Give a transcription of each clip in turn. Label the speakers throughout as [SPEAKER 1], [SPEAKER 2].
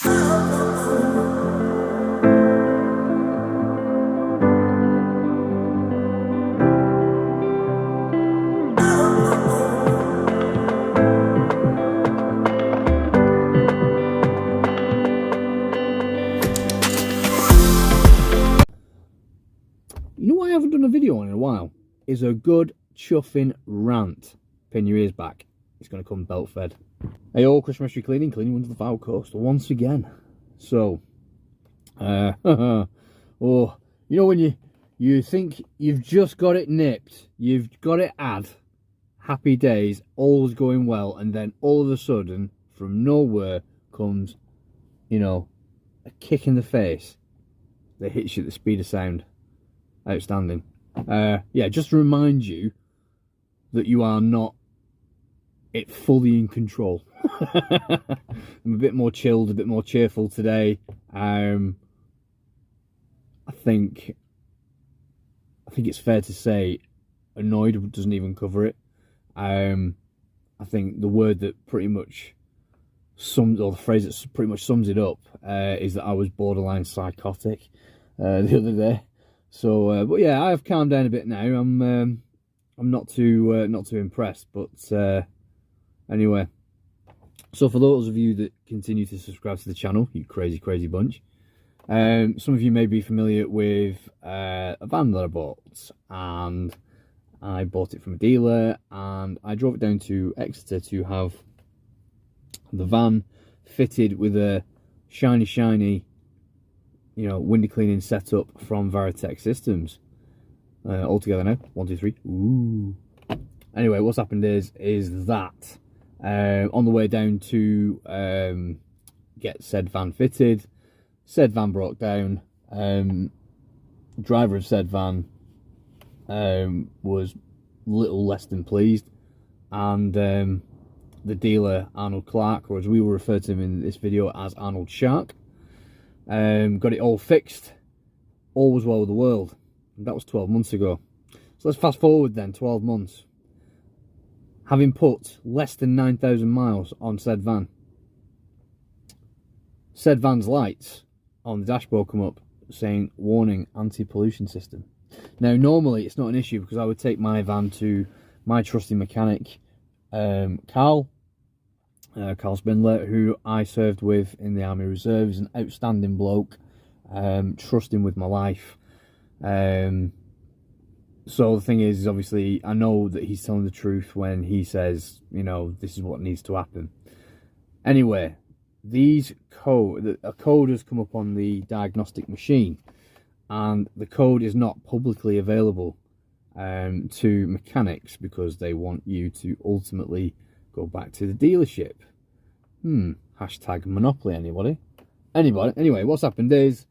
[SPEAKER 1] You know what I haven't done a video on in a while? Is a good chuffing rant. Pin your ears back. It's going to come belt fed. Hey all, Chris Mystery Cleaning under the Foul Coast once again. So, oh, you know when you think you've just got it nipped, you've got it ad, happy days, all's going well, and then all of a sudden, from nowhere comes, you know, a kick in the face that hits you at the speed of sound. Outstanding. Yeah, just to remind you that you are not fully in control. I'm a bit more chilled, a bit more cheerful today. I think it's fair to say annoyed doesn't even cover it. I think the word that pretty much sums, or the phrase that pretty much sums it up, is that I was borderline psychotic the other day. So, but yeah, I have calmed down a bit now. I'm not too impressed, but anyway. So for those of you that continue to subscribe to the channel, you crazy bunch, some of you may be familiar with a van that I bought, and I bought it from a dealer, and I drove it down to Exeter to have the van fitted with a shiny, you know, window cleaning setup from Veritech Systems. All together now, 1, 2, 3. Ooh. Anyway, what's happened is that on the way down to get said van fitted, said van broke down. Driver of said van was little less than pleased, and the dealer, Arnold Clark, or as we will refer to him in this video as Arnold Shark, got it all fixed. All was well with the world. And that was 12 months ago. So let's fast forward then 12 months. Having put less than 9,000 miles on said van, said van's lights on the dashboard come up saying warning, anti-pollution system. Now normally it's not an issue, because I would take my van to my trusty mechanic, Carl Spindler, who I served with in the Army Reserve. He's an outstanding bloke, trust him with my life. So the thing is obviously I know that he's telling the truth when he says, you know, this is what needs to happen. Anyway, a code has come up on the diagnostic machine, and the code is not publicly available to mechanics, because they want you to ultimately go back to the dealership. Hashtag monopoly, anybody? Anyway, what's happened is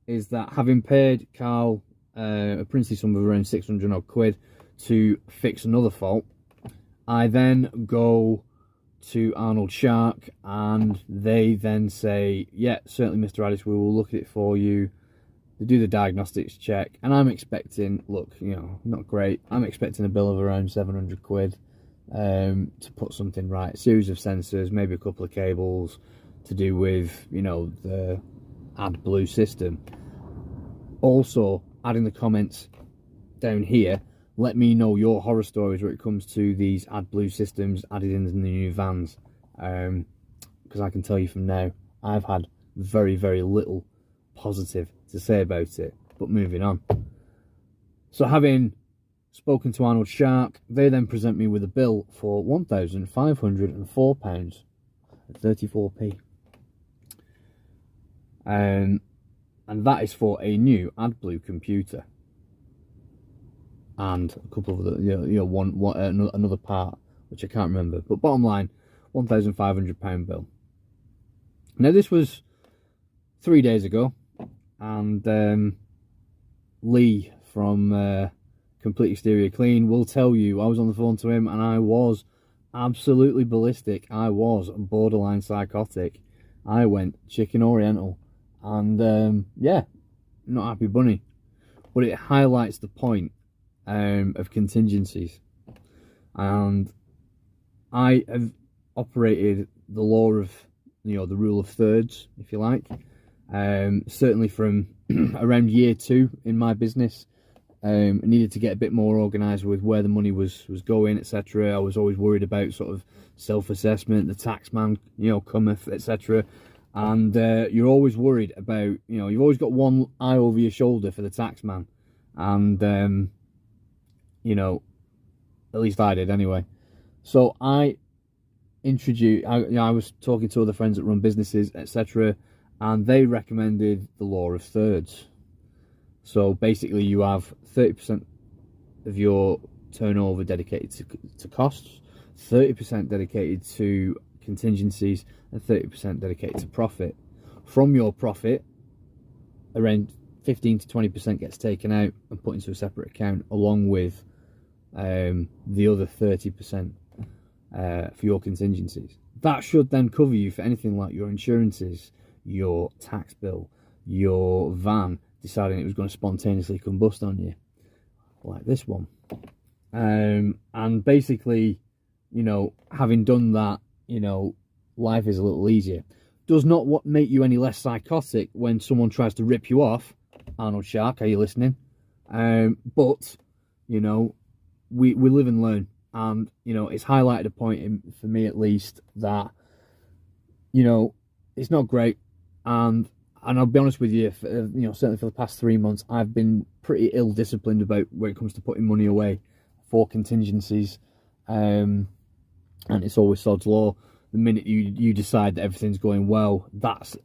[SPEAKER 1] that having paid Carl a princely sum of around 600 odd quid to fix another fault, I then go to Arnold Shark, and they then say, yeah, certainly Mr. Addis, we will look at it for you. They do the diagnostics check, and I'm expecting, look, you know, not great, I'm expecting a bill of around 700 quid to put something right. A series of sensors, maybe a couple of cables to do with, you know, the AdBlue system. Also, add in the comments down here, let me know your horror stories where it comes to these AdBlue systems added in the new vans, because I can tell you from now, I've had very little positive to say about it. But moving on, so having spoken to Arnold Shark, they then present me with a bill for £1,504.34p, and that is for a new AdBlue computer and a couple of other, another part which I can't remember. But bottom line, £1,500 bill. Now this was 3 days ago, and Lee from Complete Exterior Clean will tell you I was on the phone to him and I was absolutely ballistic. I was borderline psychotic. I went chicken oriental, and yeah, not happy bunny. But it highlights the point of contingencies, and I have operated the law of you know, the rule of thirds, if you like. Certainly from around year 2 in my business, I needed to get a bit more organised with where the money was going, etc. I was always worried about sort of self-assessment, the tax man, you know, cometh, etc. And you're always worried about, you know, you've always got one eye over your shoulder for the tax man. And, you know, at least I did anyway. So I was talking to other friends that run businesses, etc. And they recommended the law of thirds. So basically you have 30% of your turnover dedicated to costs, 30% dedicated to contingencies, and 30% dedicated to profit. From your profit, around 15 to 20% gets taken out and put into a separate account, along with the other 30% for your contingencies. That should then cover you for anything like your insurances, your tax bill, your van deciding it was going to spontaneously combust on you, like this one. And basically, you know, having done that, you know, life is a little easier. Does not make you any less psychotic when someone tries to rip you off. Arnold Shark, are you listening? But, you know, we live and learn. And, you know, it's highlighted a point, for me at least, that, you know, it's not great. And I'll be honest with you, you know, certainly for the past 3 months, I've been pretty ill-disciplined about when it comes to putting money away for contingencies. And it's always sod's law. The minute you decide that everything's going well,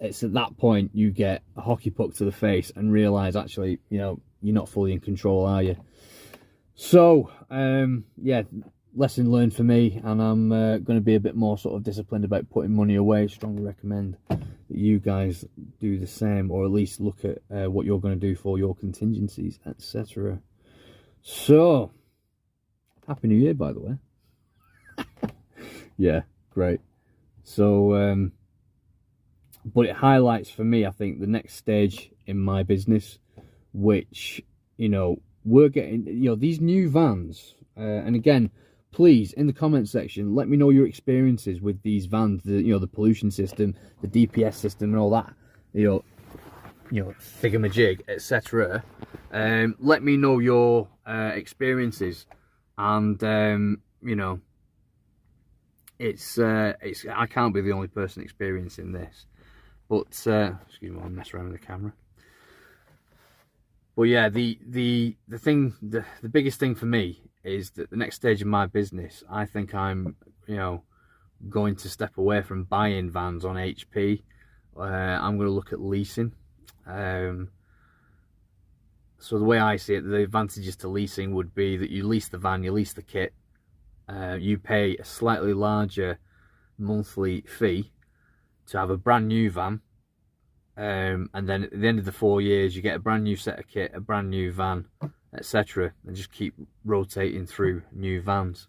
[SPEAKER 1] it's at that point you get a hockey puck to the face and realise, actually, you know, you're not fully in control, are you? So, yeah, lesson learned for me, and I'm going to be a bit more sort of disciplined about putting money away. Strongly recommend that you guys do the same, or at least look at what you're going to do for your contingencies, etc. So, Happy New Year, by the way. Yeah, great. So, but it highlights for me, I think, the next stage in my business, which, you know, we're getting, you know, these new vans, and again, please, in the comment section, let me know your experiences with these vans, you know, the pollution system, the DPS system and all that, you know, thingamajig, etc. Let me know your experiences, and, you know, it's I can't be the only person experiencing this, but excuse me, I'll mess around with the camera. But yeah, the biggest thing for me is that the next stage of my business, I think I'm, you know, going to step away from buying vans on HP. I'm going to look at leasing. So the way I see it, the advantages to leasing would be that you lease the van, you lease the kit, you pay a slightly larger monthly fee to have a brand new van, and then at the end of the 4 years you get a brand new set of kit, a brand new van, etc., and just keep rotating through new vans.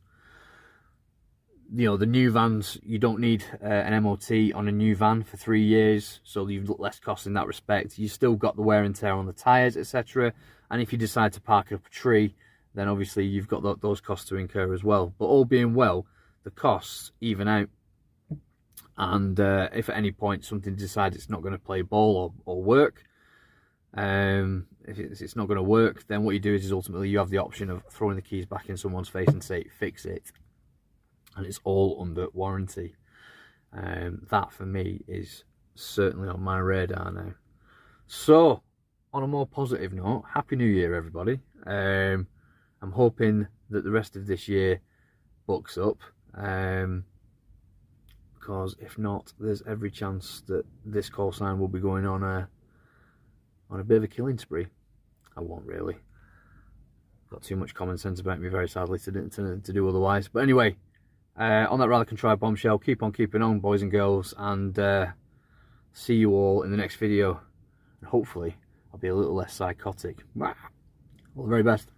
[SPEAKER 1] You know, the new vans, you don't need an MOT on a new van for 3 years, so you've got less cost in that respect. You still got the wear and tear on the tyres, etc. And if you decide to park up a tree, then obviously you've got those costs to incur as well. But all being well, the costs even out. And if at any point something decides it's not going to play ball or work, if it's not going to work, then what you do is ultimately you have the option of throwing the keys back in someone's face and say, fix it. And it's all under warranty. That for me is certainly on my radar now. So, on a more positive note, Happy New Year, everybody. I'm hoping that the rest of this year books up, because if not, there's every chance that this call sign will be going on a bit of a killing spree. I won't really. Got too much common sense about me, very sadly, to do otherwise. But anyway, on that rather contrived bombshell, keep on keeping on, boys and girls, and see you all in the next video. And hopefully, I'll be a little less psychotic. All the very best.